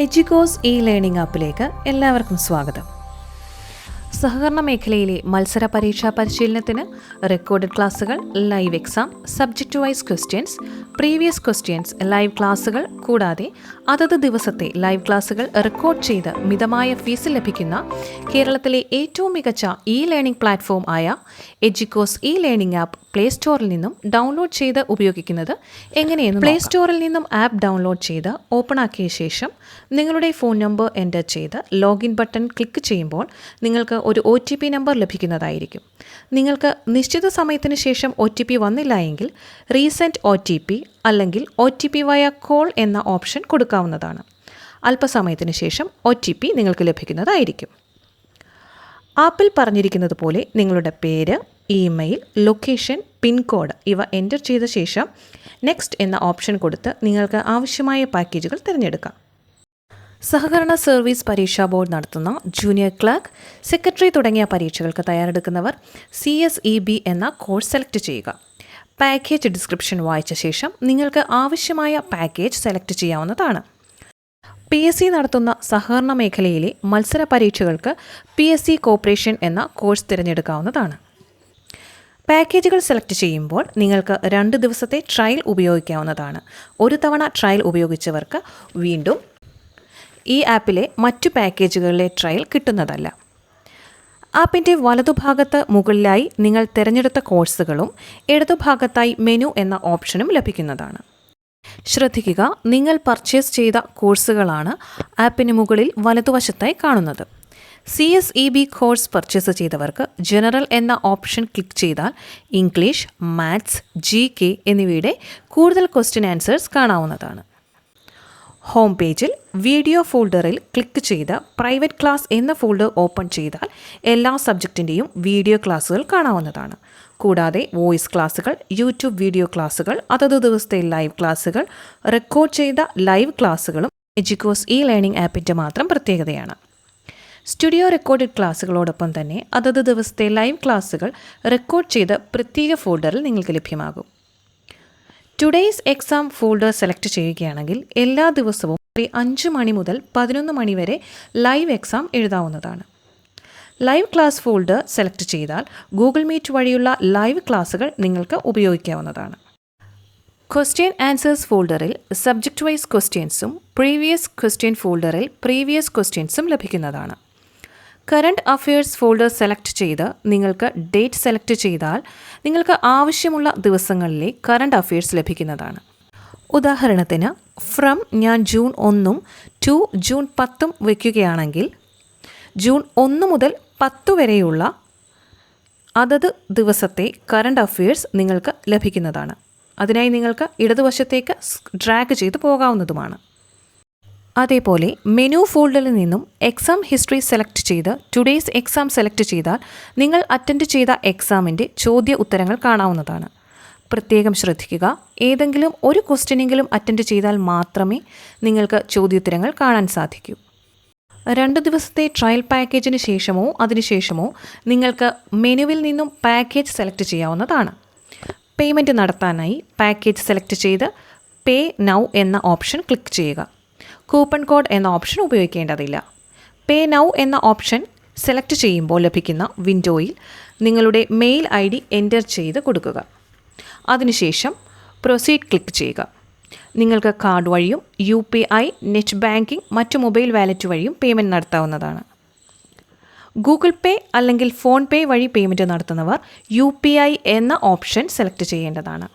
എഡ്യൂകോസ് e-learning ആപ്പിലേക്ക് എല്ലാവർക്കും സ്വാഗതം. സഹകരണ മേഖലയിലെ മത്സര പരീക്ഷാ പരിശീലനത്തിന് റെക്കോർഡഡ് ക്ലാസുകൾ, live exam, subject wise questions, previous questions, live ക്ലാസുകൾ കൂടാതെ അതത് ദിവസത്തെ ലൈവ് ക്ലാസുകൾ റെക്കോർഡ് ചെയ്ത് മിതമായ ഫീസിൽ ലഭിക്കുന്ന കേരളത്തിലെ ഏറ്റവും മികച്ച ലേണിംഗ് പ്ലാറ്റ്ഫോം ആയ എഡ്യൂകോസ് e-learning ആപ്പ് പ്ലേ സ്റ്റോറിൽ നിന്നും ഡൗൺലോഡ് ചെയ്ത് ഉപയോഗിക്കുന്നത് എങ്ങനെയെന്ന് പ്ലേ സ്റ്റോറിൽ നിന്നും ആപ്പ് ഡൗൺലോഡ് ചെയ്ത് ഓപ്പൺ ആക്കിയ ശേഷം നിങ്ങളുടെ ഫോൺ നമ്പർ എൻ്റർ ചെയ്ത് ലോഗിൻ ബട്ടൺ ക്ലിക്ക് ചെയ്യുമ്പോൾ നിങ്ങൾക്ക് ഒരു OTP നമ്പർ ലഭിക്കുന്നതായിരിക്കും. നിങ്ങൾക്ക് നിശ്ചിത സമയത്തിന് ശേഷം OTP വന്നില്ല എങ്കിൽ റീസെൻറ്റ് OTP അല്ലെങ്കിൽ OTP വയ കോൾ എന്ന ഓപ്ഷൻ കൊടുക്കാവുന്നതാണ്. അല്പസമയത്തിന് ശേഷം OTP നിങ്ങൾക്ക് ലഭിക്കുന്നതായിരിക്കും. ആപ്പിൽ പറഞ്ഞിരിക്കുന്നത് പോലെ നിങ്ങളുടെ പേര്, ഇമെയിൽ, ലൊക്കേഷൻ, പിൻകോഡ് ഇവ എൻ്റർ ചെയ്ത ശേഷം നെക്സ്റ്റ് എന്ന ഓപ്ഷൻ കൊടുത്ത് നിങ്ങൾക്ക് ആവശ്യമായ പാക്കേജുകൾ തിരഞ്ഞെടുക്കാം. സഹകരണ സർവീസ് പരീക്ഷാ ബോർഡ് നടത്തുന്ന ജൂനിയർ ക്ലർക്ക്, സെക്രട്ടറി തുടങ്ങിയ പരീക്ഷകൾക്ക് തയ്യാറെടുക്കുന്നവർ CSEB എന്ന കോഴ്സ് സെലക്ട് ചെയ്യുക. പാക്കേജ് ഡിസ്ക്രിപ്ഷൻ വായിച്ച ശേഷം നിങ്ങൾക്ക് ആവശ്യമായ പാക്കേജ് സെലക്ട് ചെയ്യാവുന്നതാണ്. PSC നടത്തുന്ന സഹകരണ മേഖലയിലെ മത്സര പരീക്ഷകൾക്ക് PSC കോർപ്പറേഷൻ എന്ന കോഴ്സ് തിരഞ്ഞെടുക്കാവുന്നതാണ്. പാക്കേജുകൾ സെലക്ട് ചെയ്യുമ്പോൾ നിങ്ങൾക്ക് 2 ദിവസത്തെ ട്രയൽ ഉപയോഗിക്കാവുന്നതാണ്. ഒരു തവണ ട്രയൽ ഉപയോഗിച്ചവർക്ക് വീണ്ടും ഈ ആപ്പിലെ മറ്റു പാക്കേജുകളിലെ ട്രയൽ കിട്ടുന്നതല്ല. ആപ്പിൻ്റെ വലതുഭാഗത്ത് മുകളിലായി നിങ്ങൾ തിരഞ്ഞെടുത്ത കോഴ്സുകളും ഇടതുഭാഗത്തായി മെനു എന്ന ഓപ്ഷനും ലഭിക്കുന്നതാണ്. ശ്രദ്ധിക്കുക, നിങ്ങൾ പർച്ചേസ് ചെയ്ത കോഴ്സുകളാണ് ആപ്പിന് മുകളിൽ വലതുവശത്തായി കാണുന്നത്. CSEB കോഴ്സ് പർച്ചേസ് ചെയ്തവർക്ക് ജനറൽ എന്ന ഓപ്ഷൻ ക്ലിക്ക് ചെയ്താൽ ഇംഗ്ലീഷ്, മാത്സ്, GK എന്നിവയുടെ കൂടുതൽ ക്വസ്റ്റ്യൻ ആൻസേഴ്സ് കാണാവുന്നതാണ്. ഹോം പേജിൽ വീഡിയോ ഫോൾഡറിൽ ക്ലിക്ക് ചെയ്ത് പ്രൈവറ്റ് ക്ലാസ് എന്ന ഫോൾഡർ ഓപ്പൺ ചെയ്താൽ എല്ലാ സബ്ജക്റ്റിൻ്റെയും വീഡിയോ ക്ലാസ്സുകൾ കാണാവുന്നതാണ്. കൂടാതെ വോയിസ് ക്ലാസ്സുകൾ, യൂട്യൂബ് വീഡിയോ ക്ലാസ്സുകൾ, അതത് ദിവസത്തെ ലൈവ് ക്ലാസ്സുകൾ, റെക്കോർഡ് ചെയ്ത ലൈവ് ക്ലാസ്സുകളും എഡ്യൂകോസ് e-learning ആപ്പിൻ്റെ മാത്രം പ്രത്യേകതയാണ്. സ്റ്റുഡിയോ റെക്കോർഡഡ് ക്ലാസ്സുകളോടൊപ്പം തന്നെ അതത് ദിവസത്തെ ലൈവ് ക്ലാസ്സുകൾ റെക്കോർഡ് ചെയ്ത് പ്രത്യേക ഫോൾഡറിൽ നിങ്ങൾക്ക് ലഭ്യമാകും. ടുഡേയ്സ് എക്സാം ഫോൾഡർ സെലക്ട് ചെയ്യുകയാണെങ്കിൽ എല്ലാ ദിവസവും 5 മണി മുതൽ 11 മണി വരെ ലൈവ് എക്സാം എഴുതാവുന്നതാണ്. ലൈവ് ക്ലാസ് ഫോൾഡർ സെലക്ട് ചെയ്താൽ ഗൂഗിൾ മീറ്റ് വഴിയുള്ള ലൈവ് ക്ലാസ്സുകൾ നിങ്ങൾക്ക് ഉപയോഗിക്കാവുന്നതാണ്. ക്വസ്റ്റ്യൻ ആൻസേഴ്സ് ഫോൾഡറിൽ സബ്ജക്റ്റ് വൈസ് ക്വസ്റ്റ്യൻസും പ്രീവിയസ് ക്വസ്റ്റ്യൻ ഫോൾഡറിൽ പ്രീവിയസ് ക്വസ്റ്റ്യൻസും ലഭിക്കുന്നതാണ്. കറണ്ട് അഫയേഴ്സ് ഫോൾഡർ സെലക്ട് ചെയ്ത് നിങ്ങൾക്ക് ഡേറ്റ് സെലക്ട് ചെയ്താൽ നിങ്ങൾക്ക് ആവശ്യമുള്ള ദിവസങ്ങളിലെ കറണ്ട് അഫയേഴ്സ് ലഭിക്കുന്നതാണ്. ഉദാഹരണത്തിന് ഫ്രം ഞാൻ ജൂൺ 1 ടു ജൂൺ 10 വയ്ക്കുകയാണെങ്കിൽ ജൂൺ 1 മുതൽ 10 വരെയുള്ള അതത് ദിവസത്തെ കറണ്ട് അഫയേഴ്സ് നിങ്ങൾക്ക് ലഭിക്കുന്നതാണ്. അതിനായി നിങ്ങൾക്ക് ഇടതുവശത്തേക്ക് ഡ്രാഗ് ചെയ്ത് പോകാവുന്നതുമാണ്. അതേപോലെ മെനു ഫോൾഡറിൽ നിന്നും എക്സാം ഹിസ്റ്ററി സെലക്ട് ചെയ്ത് ടുഡേയ്സ് എക്സാം സെലക്ട് ചെയ്താൽ നിങ്ങൾ അറ്റൻഡ് ചെയ്ത എക്സാമിൻ്റെ ചോദ്യ ഉത്തരങ്ങൾ കാണാവുന്നതാണ്. പ്രത്യേകം ശ്രദ്ധിക്കുക, ഏതെങ്കിലും ഒരു ക്വസ്റ്റ്യനെങ്കിലും അറ്റൻഡ് ചെയ്താൽ മാത്രമേ നിങ്ങൾക്ക് ചോദ്യോത്തരങ്ങൾ കാണാൻ സാധിക്കൂ. 2 ദിവസത്തെ ട്രയൽ പാക്കേജിന് ശേഷമോ അതിനുശേഷമോ നിങ്ങൾക്ക് മെനുവിൽ നിന്നും പാക്കേജ് സെലക്ട് ചെയ്യാവുന്നതാണ്. പേയ്മെൻറ്റ് നടത്താനായി പാക്കേജ് സെലക്ട് ചെയ്ത് പേ നൗ എന്ന ഓപ്ഷൻ ക്ലിക്ക് ചെയ്യുക. കൂപ്പൺ കോഡ് എന്ന ഓപ്ഷൻ ഉപയോഗിക്കേണ്ടതില്ല. പേ നൗ എന്ന ഓപ്ഷൻ സെലക്ട് ചെയ്യുമ്പോൾ ലഭിക്കുന്ന വിൻഡോയിൽ നിങ്ങളുടെ മെയിൽ ID എൻ്റർ ചെയ്ത് കൊടുക്കുക. അതിനുശേഷം പ്രൊസീഡ് ക്ലിക്ക് ചെയ്യുക. നിങ്ങൾക്ക് കാർഡ് വഴിയും UPI, നെറ്റ് ബാങ്കിംഗ്, മറ്റു മൊബൈൽ വാലറ്റ് വഴിയും പേയ്മെൻറ്റ് നടത്താവുന്നതാണ്. ഗൂഗിൾ പേ അല്ലെങ്കിൽ ഫോൺ പേ വഴി പേയ്മെൻറ്റ് നടത്തുന്നവർ UPI എന്ന ഓപ്ഷൻ സെലക്ട് ചെയ്യേണ്ടതാണ്.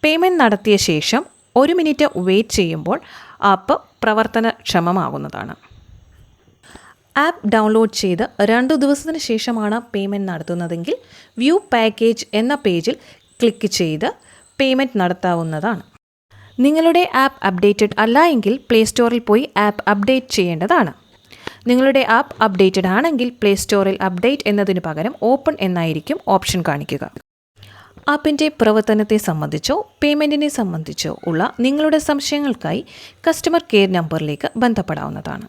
പേയ്മെൻറ്റ് നടത്തിയ ശേഷം 1 മിനിറ്റ് വെയിറ്റ് ചെയ്യുമ്പോൾ ആപ്പ് പ്രവർത്തനക്ഷമമാകുന്നതാണ്. ആപ്പ് ഡൗൺലോഡ് ചെയ്ത് 2 ദിവസത്തിന് ശേഷമാണ് പേയ്മെൻറ്റ് നടത്തുന്നതെങ്കിൽ വ്യൂ പാക്കേജ് എന്ന പേജിൽ ക്ലിക്ക് ചെയ്ത് പേയ്മെൻറ്റ് നടത്താവുന്നതാണ്. നിങ്ങളുടെ ആപ്പ് അപ്ഡേറ്റഡ് അല്ല എങ്കിൽ പ്ലേ സ്റ്റോറിൽ പോയി ആപ്പ് അപ്ഡേറ്റ് ചെയ്യേണ്ടതാണ്. നിങ്ങളുടെ ആപ്പ് അപ്ഡേറ്റഡ് ആണെങ്കിൽ പ്ലേ സ്റ്റോറിൽ അപ്ഡേറ്റ് എന്നതിന് പകരം ഓപ്പൺ എന്നായിരിക്കും ഓപ്ഷൻ കാണിക്കുക. ആപ്പിൻ്റെ പ്രവർത്തനത്തെ സംബന്ധിച്ചോ പേയ്മെൻറ്റിനെ സംബന്ധിച്ചോ ഉള്ള നിങ്ങളുടെ സംശയങ്ങൾക്കായി കസ്റ്റമർ കെയർ നമ്പറിലേക്ക് ബന്ധപ്പെടാവുന്നതാണ്.